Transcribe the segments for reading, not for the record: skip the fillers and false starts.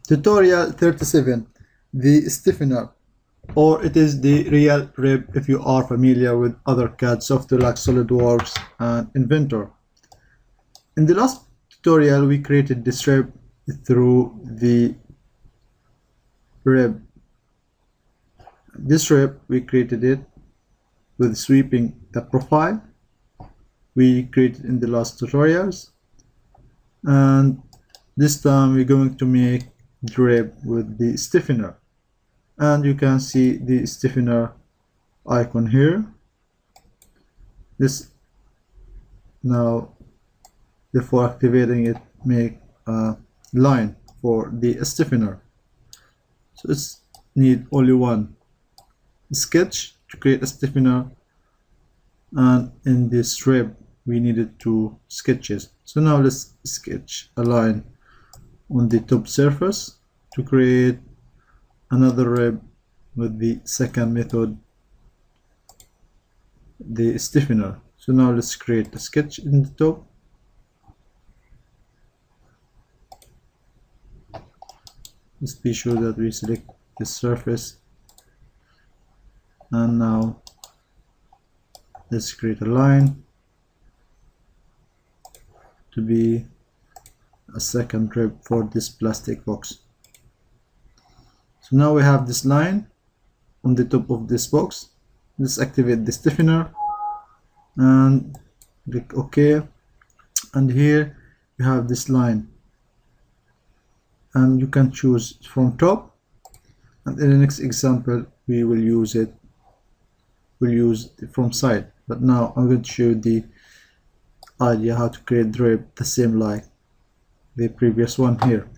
Tutorial 37, the stiffener, or it is the real rib if you are familiar with other CAD software like SolidWorks and Inventor. In the last tutorial we created this rib through the rib. This rib we created it with sweeping the profile we created in the last tutorials, and this time we're going to make the rib with the stiffener, and you can see the stiffener icon here. This now, before activating it, make a line for the stiffener, so it's need only one sketch to create a stiffener, and in this rib we needed 2 sketches. So now let's sketch a line on the top surface to create another rib with the second method, the stiffener. So now let's create a sketch in the top. Let's be sure that we select the surface, and now let's create a line to be a second rib for this plastic box. So now we have this line on the top of this box. Let's activate the stiffener and click OK, and here you have this line, and you can choose from top, and in the next example we will use it from side. But now I'm going to show you the idea how to create the rib the same like the previous one here.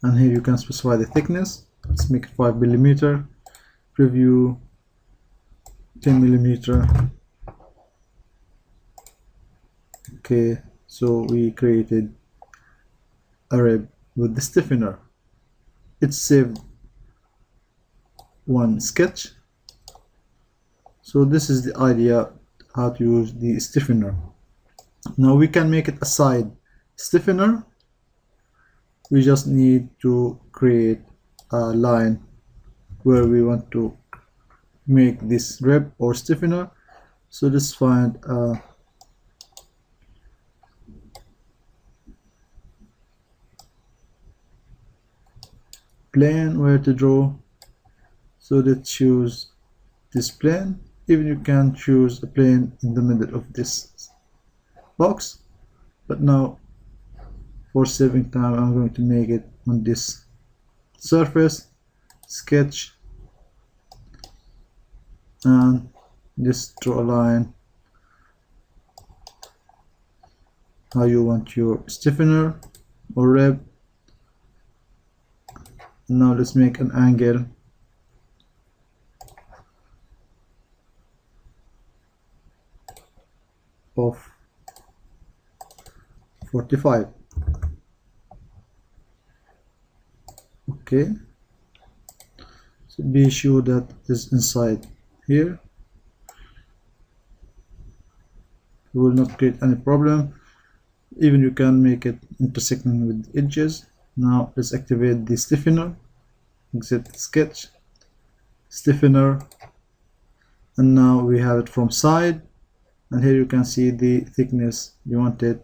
And here you can specify the thickness. Let's make it 5 mm, preview 10 mm. Okay, so we created a rib with the stiffener. It saved one sketch. So this is the idea how to use the stiffener. Now we can make it a side stiffener. We just need to create a line where we want to make this rib or stiffener. So let's find a plane where to draw. So let's choose this plane. Even you can choose a plane in the middle of this box, but now for saving time I'm going to make it on this surface, sketch, and just draw a line how you want your stiffener or rib. Now let's make an angle of 45. Okay, so be sure that it is inside here. It will not create any problem. Even you can make it intersecting with edges. Now let's activate the stiffener, exit sketch, stiffener, and now we have it from side, and here you can see the thickness you wanted,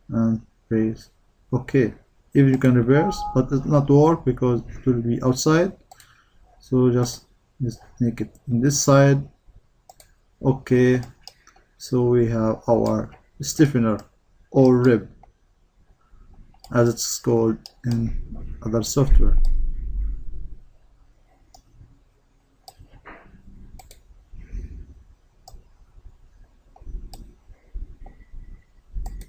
and press OK. Even you can reverse, but it will not work because it will be outside. So just make it in this side. OK, so we have our stiffener or rib as it's called in other software.